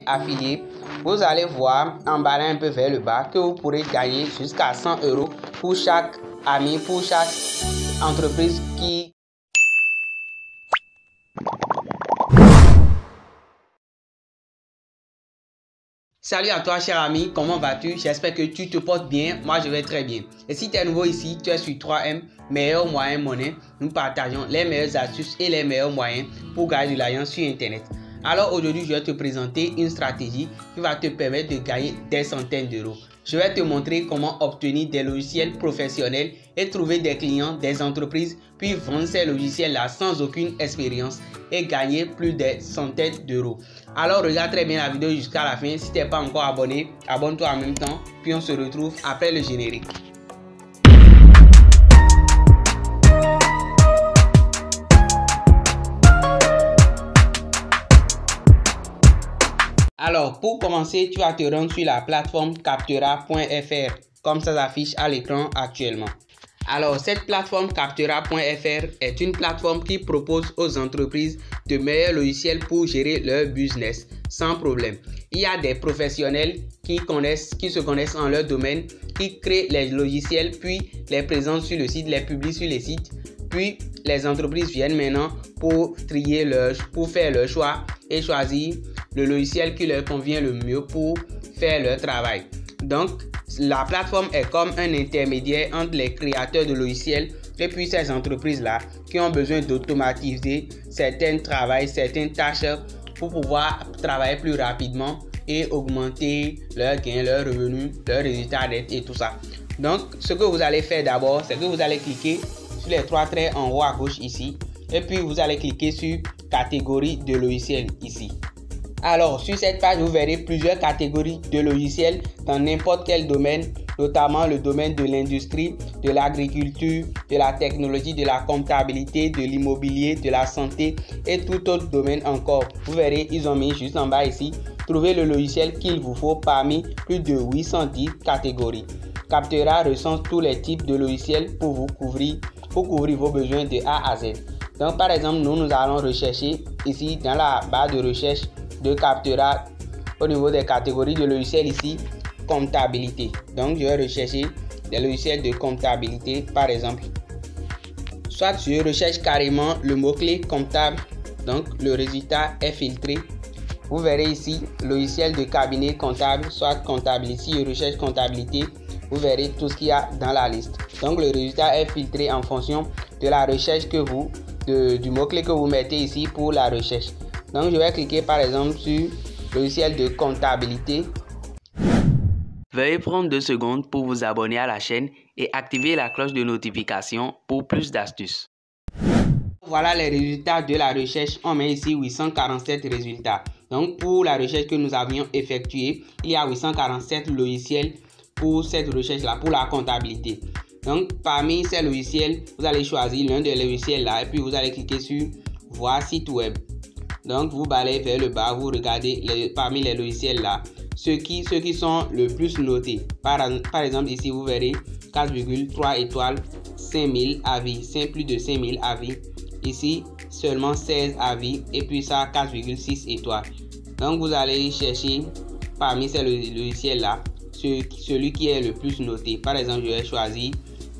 affilié, vous allez voir en bas un peu vers le bas que vous pourrez gagner jusqu'à 100 € pour chaque ami, pour chaque entreprise qui... Salut à toi cher ami, comment vas-tu? J'espère que tu te portes bien, moi je vais très bien. Et si tu es nouveau ici, tu es sur 3M, meilleurs moyens monnaie, nous partageons les meilleures astuces et les meilleurs moyens pour gagner de l'argent sur internet. Alors aujourd'hui, je vais te présenter une stratégie qui va te permettre de gagner des centaines d'euros. Je vais te montrer comment obtenir des logiciels professionnels et trouver des clients, des entreprises, puis vendre ces logiciels-là sans aucune expérience et gagner plus de centaines d'euros. Alors regarde très bien la vidéo jusqu'à la fin. Si tu n'es pas encore abonné, abonne-toi en même temps, puis on se retrouve après le générique. Alors, pour commencer, tu vas te rendre sur la plateforme Captera.fr, comme ça s'affiche à l'écran actuellement. Alors, cette plateforme Captera.fr est une plateforme qui propose aux entreprises de meilleurs logiciels pour gérer leur business sans problème. Il y a des professionnels qui se connaissent en leur domaine, qui créent les logiciels, puis les présentent sur le site, les publient sur les sites. Puis, les entreprises viennent maintenant pour faire leur choix et choisir le logiciel qui leur convient le mieux pour faire leur travail. Donc, la plateforme est comme un intermédiaire entre les créateurs de logiciels et puis ces entreprises-là qui ont besoin d'automatiser certains tâches pour pouvoir travailler plus rapidement et augmenter leurs gains, leurs revenus, leurs résultats net et tout ça. Donc, ce que vous allez faire d'abord, c'est que vous allez cliquer sur les trois traits en haut à gauche ici et puis vous allez cliquer sur catégorie de logiciels ici. Alors, sur cette page, vous verrez plusieurs catégories de logiciels dans n'importe quel domaine, notamment le domaine de l'industrie, de l'agriculture, de la technologie, de la comptabilité, de l'immobilier, de la santé et tout autre domaine encore. Vous verrez, ils ont mis juste en bas ici, trouvez le logiciel qu'il vous faut parmi plus de 810 catégories. Captera recense tous les types de logiciels pour couvrir vos besoins de A à Z. Donc, par exemple, nous allons rechercher ici dans la barre de recherche de Captera au niveau des catégories de logiciels ici, comptabilité. Donc je vais rechercher des logiciels de comptabilité par exemple. Soit je recherche carrément le mot-clé comptable, donc le résultat est filtré. Vous verrez ici logiciel de cabinet comptable, soit comptabilité. Si je recherche comptabilité, vous verrez tout ce qu'il y a dans la liste. Donc le résultat est filtré en fonction de la recherche du mot-clé que vous mettez ici pour la recherche. Donc je vais cliquer par exemple sur logiciel de comptabilité. Veuillez prendre 2 secondes pour vous abonner à la chaîne et activer la cloche de notification pour plus d'astuces. Voilà les résultats de la recherche. On met ici 847 résultats. Donc pour la recherche que nous avions effectuée, il y a 847 logiciels pour cette recherche-là, pour la comptabilité. Donc parmi ces logiciels, vous allez choisir l'un des logiciels là et puis vous allez cliquer sur voir site web. Donc vous balayez vers le bas, vous regardez parmi les logiciels là, ceux qui sont le plus notés. Par exemple ici vous verrez 4,3 étoiles, 5000 avis, plus de 5000 avis. Ici seulement 16 avis et puis ça 4,6 étoiles. Donc vous allez chercher parmi ces logiciels là, celui qui est le plus noté. Par exemple je vais choisir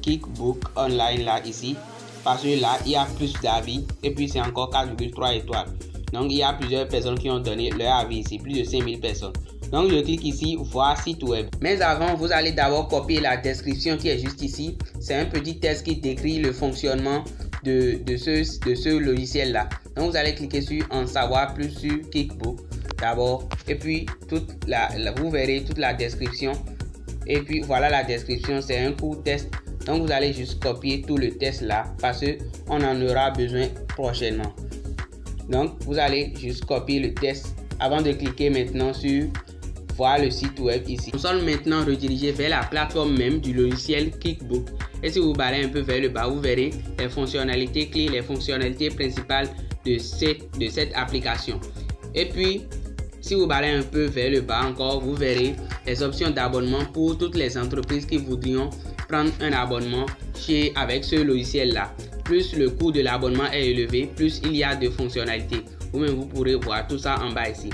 Kickbook Online là ici, parce que là il y a plus d'avis et puis c'est encore 4,3 étoiles. Donc, il y a plusieurs personnes qui ont donné leur avis ici, plus de 5000 personnes. Donc, je clique ici, voir site web. Mais avant, vous allez d'abord copier la description qui est juste ici. C'est un petit texte qui décrit le fonctionnement de ce logiciel-là. Donc, vous allez cliquer sur en savoir plus sur Kickbook d'abord. Et puis, vous verrez toute la description. Et puis, voilà la description, c'est un court test. Donc, vous allez juste copier tout le test là parce qu'on en aura besoin prochainement. Donc, vous allez juste copier le test avant de cliquer maintenant sur voir le site web ici. Nous sommes maintenant redirigés vers la plateforme même du logiciel Kickbook. Et si vous balayez un peu vers le bas, vous verrez les fonctionnalités clés, les fonctionnalités principales de cette application. Et puis, si vous balayez un peu vers le bas encore, vous verrez les options d'abonnement pour toutes les entreprises qui voudrions prendre un abonnement avec ce logiciel-là. Plus le coût de l'abonnement est élevé, plus il y a de fonctionnalités. Vous-même, vous pourrez voir tout ça en bas ici.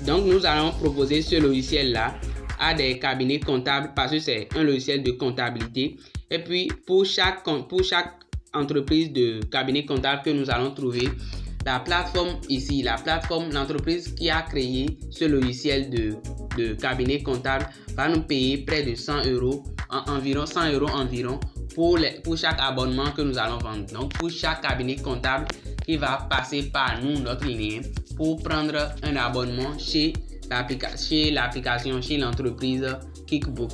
Donc nous allons proposer ce logiciel-là à des cabinets comptables parce que c'est un logiciel de comptabilité. Et puis pour chaque entreprise de cabinet comptable que nous allons trouver, la plateforme ici, l'entreprise qui a créé ce logiciel de cabinet comptable va nous payer près de 100 €, environ 100 € environ pour chaque abonnement que nous allons vendre. Donc pour chaque cabinet comptable qui va passer par nous, notre lien, pour prendre un abonnement chez l'application, chez l'entreprise Kickbook.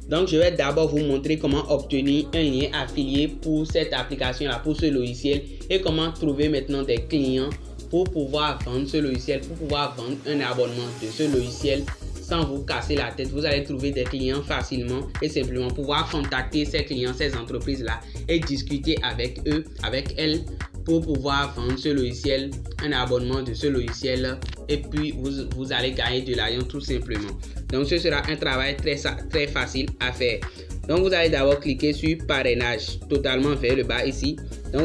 Donc je vais d'abord vous montrer comment obtenir un lien affilié pour cette application là, pour ce logiciel, et comment trouver maintenant des clients pour pouvoir vendre ce logiciel, pour pouvoir vendre un abonnement de ce logiciel sans vous casser la tête. Vous allez trouver des clients facilement et simplement pouvoir contacter ces clients, ces entreprises là, et discuter avec eux, avec elles, pour pouvoir vendre ce logiciel, un abonnement de ce logiciel, et puis vous allez gagner de l'argent tout simplement. Donc ce sera un travail très facile à faire. Donc vous allez d'abord cliquer sur parrainage totalement vers le bas ici. Donc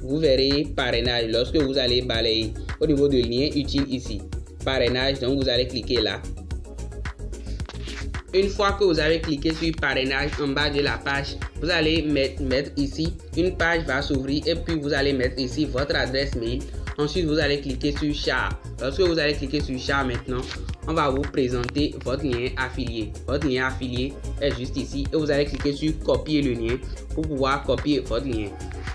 vous verrez parrainage lorsque vous allez balayer au niveau de lien utile ici. Parrainage, donc vous allez cliquer là. Une fois que vous avez cliqué sur parrainage, en bas de la page, vous allez mettre ici, une page va s'ouvrir, et puis vous allez mettre ici votre adresse mail. Ensuite, vous allez cliquer sur char. Lorsque vous allez cliquer sur char maintenant, on va vous présenter votre lien affilié. Votre lien affilié est juste ici, et vous allez cliquer sur copier le lien pour pouvoir copier votre lien.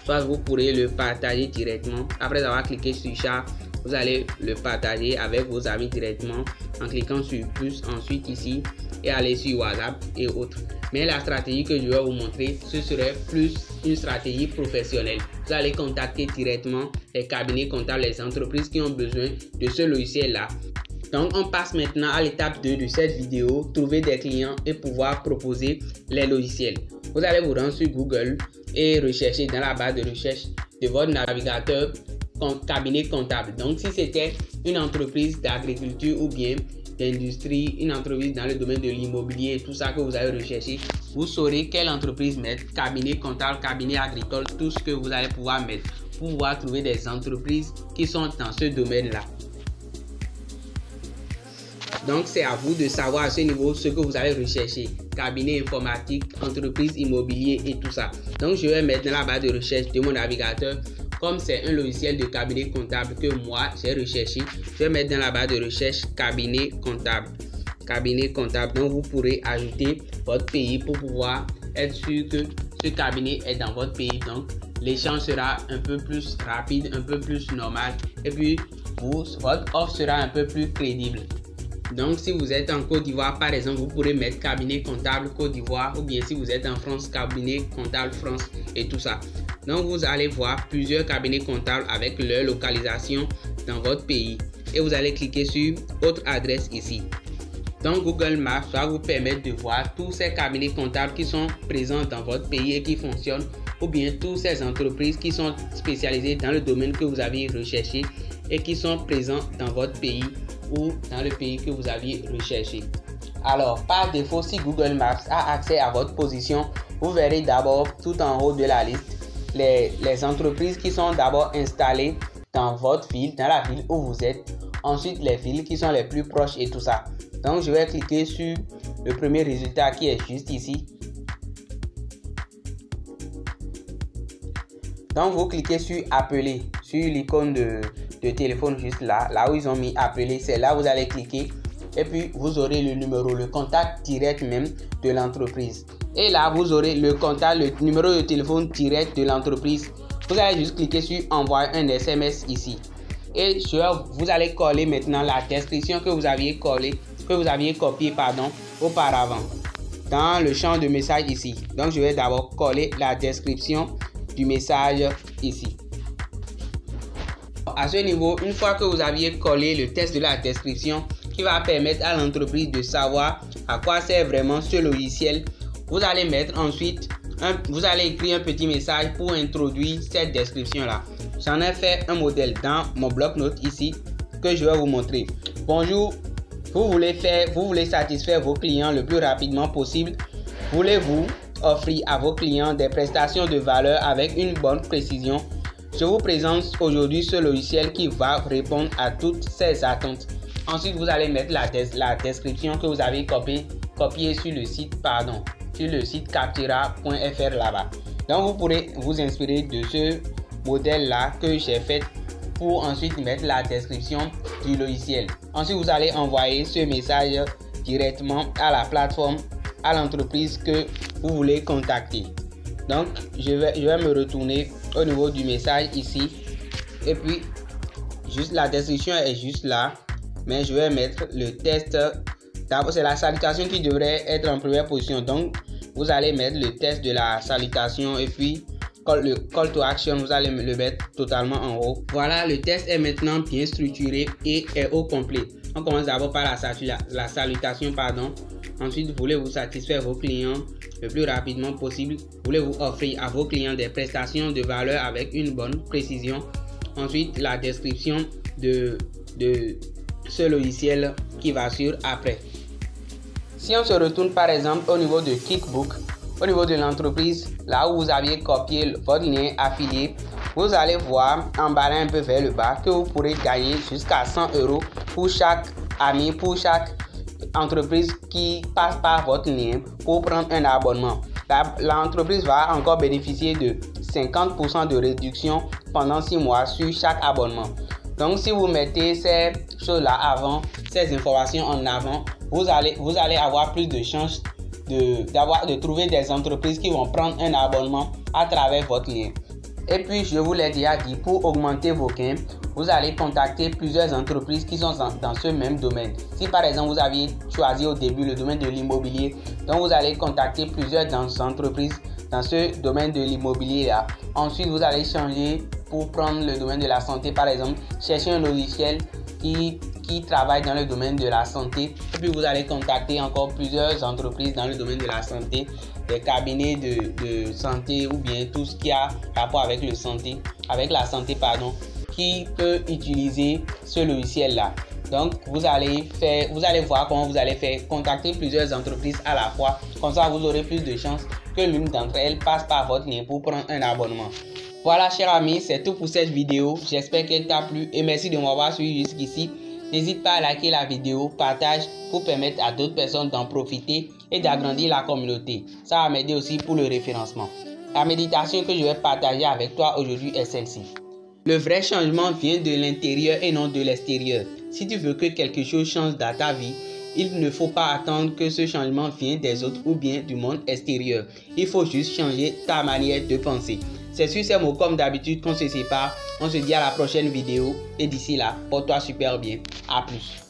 Soit vous pourrez le partager directement. Après avoir cliqué sur char, vous allez le partager avec vos amis directement en cliquant sur plus ensuite ici, et aller sur WhatsApp et autres. Mais la stratégie que je vais vous montrer, ce serait plus une stratégie professionnelle. Vous allez contacter directement les cabinets comptables, les entreprises qui ont besoin de ce logiciel-là. Donc on passe maintenant à l'étape 2 de cette vidéo, trouver des clients et pouvoir proposer les logiciels. Vous allez vous rendre sur Google et rechercher dans la barre de recherche de votre navigateur cabinet comptable. Donc si c'était une entreprise d'agriculture ou bien d'industrie, une entreprise dans le domaine de l'immobilier, tout ça que vous allez rechercher, vous saurez quelle entreprise mettre, cabinet comptable, cabinet agricole, tout ce que vous allez pouvoir mettre pour pouvoir trouver des entreprises qui sont dans ce domaine-là. Donc c'est à vous de savoir à ce niveau ce que vous allez rechercher, cabinet informatique, entreprise immobilier et tout ça. Donc je vais mettre dans la barre de recherche de mon navigateur. Comme c'est un logiciel de cabinet comptable que moi j'ai recherché, je vais mettre dans la barre de recherche cabinet comptable. Cabinet comptable, donc vous pourrez ajouter votre pays pour pouvoir être sûr que ce cabinet est dans votre pays. Donc l'échange sera un peu plus rapide, un peu plus normal, et puis votre offre sera un peu plus crédible. Donc si vous êtes en Côte d'Ivoire par exemple, vous pourrez mettre cabinet comptable Côte d'Ivoire, ou bien si vous êtes en France, cabinet comptable France et tout ça. Donc vous allez voir plusieurs cabinets comptables avec leur localisation dans votre pays, et vous allez cliquer sur autre adresse ici. Donc Google Maps va vous permettre de voir tous ces cabinets comptables qui sont présents dans votre pays et qui fonctionnent, ou bien toutes ces entreprises qui sont spécialisées dans le domaine que vous avez recherché et qui sont présents dans votre pays ou dans le pays que vous aviez recherché. Alors par défaut, si Google Maps a accès à votre position, vous verrez d'abord tout en haut de la liste les entreprises qui sont d'abord installées dans votre ville, dans la ville où vous êtes. Ensuite les villes qui sont les plus proches et tout ça. Donc je vais cliquer sur le premier résultat qui est juste ici. Donc vous cliquez sur appeler, sur l'icône de téléphone juste là où ils ont mis appeler, c'est là vous allez cliquer, et puis vous aurez le numéro, le contact direct même de l'entreprise. Et là vous aurez le contact, le numéro de téléphone direct de l'entreprise. Vous allez juste cliquer sur envoyer un SMS ici, et vous allez coller maintenant la description que vous aviez copié auparavant dans le champ de message ici. Donc je vais d'abord coller la description du message ici. À ce niveau, une fois que vous aviez collé le texte de la description qui va permettre à l'entreprise de savoir à quoi sert vraiment ce logiciel, vous allez mettre ensuite vous allez écrire un petit message pour introduire cette description là. J'en ai fait un modèle dans mon bloc-notes ici que je vais vous montrer. Bonjour, vous voulez satisfaire vos clients le plus rapidement possible. Voulez-vous offrir à vos clients des prestations de valeur avec une bonne précision? je vous présente aujourd'hui ce logiciel qui va répondre à toutes ces attentes. Ensuite, vous allez mettre la description que vous avez copiée sur le site, Captura.fr là-bas. Donc, vous pourrez vous inspirer de ce modèle-là que j'ai fait pour ensuite mettre la description du logiciel. Ensuite, vous allez envoyer ce message directement à la plateforme, à l'entreprise que vous voulez contacter. Donc, je vais me retourner au niveau du message ici. Et puis, juste la description est juste là. Mais je vais mettre le test. D'abord, c'est la salutation qui devrait être en première position. Donc, vous allez mettre le test de la salutation et puis le call to action, vous allez le mettre totalement en haut. Voilà, le test est maintenant bien structuré et est au complet. On commence d'abord par la salutation. Ensuite, voulez-vous satisfaire vos clients le plus rapidement possible? Voulez-vous offrir à vos clients des prestations de valeur avec une bonne précision? Ensuite, la description de ce logiciel qui va suivre après. Si on se retourne par exemple au niveau de Kickbook, au niveau de l'entreprise, là où vous aviez copié votre lien affilié, vous allez voir en bas un peu vers le bas que vous pourrez gagner jusqu'à 100 € pour chaque ami, pour chaque entreprise qui passe par votre lien pour prendre un abonnement. L'entreprise va encore bénéficier de 50% de réduction pendant 6 mois sur chaque abonnement. Donc, si vous mettez ces choses-là avant, ces informations en avant, vous allez avoir plus de chances de trouver des entreprises qui vont prendre un abonnement à travers votre lien. Et puis, je vous l'ai déjà dit, pour augmenter vos gains, vous allez contacter plusieurs entreprises qui sont dans ce même domaine. Si par exemple, vous aviez choisi au début le domaine de l'immobilier, donc vous allez contacter plusieurs entreprises dans ce domaine de l'immobilier là. Ensuite, vous allez changer pour prendre le domaine de la santé, par exemple, chercher un logiciel qui travaille dans le domaine de la santé. Et puis, vous allez contacter encore plusieurs entreprises dans le domaine de la santé, des cabinets de santé ou bien tout ce qui a rapport avec la santé, qui peut utiliser ce logiciel-là. Donc, vous allez voir comment vous allez faire contacter plusieurs entreprises à la fois. Comme ça, vous aurez plus de chances que l'une d'entre elles passe par votre lien pour prendre un abonnement. Voilà, chers amis, c'est tout pour cette vidéo. J'espère qu'elle t'a plu et merci de m'avoir suivi jusqu'ici. N'hésite pas à liker la vidéo, partage pour permettre à d'autres personnes d'en profiter et d'agrandir la communauté. Ça va m'aider aussi pour le référencement. La méditation que je vais partager avec toi aujourd'hui est celle-ci. Le vrai changement vient de l'intérieur et non de l'extérieur. Si tu veux que quelque chose change dans ta vie, il ne faut pas attendre que ce changement vienne des autres ou bien du monde extérieur. Il faut juste changer ta manière de penser. C'est sur ces mots comme d'habitude qu'on se sépare. On se dit à la prochaine vidéo et d'ici là, porte-toi super bien. À plus.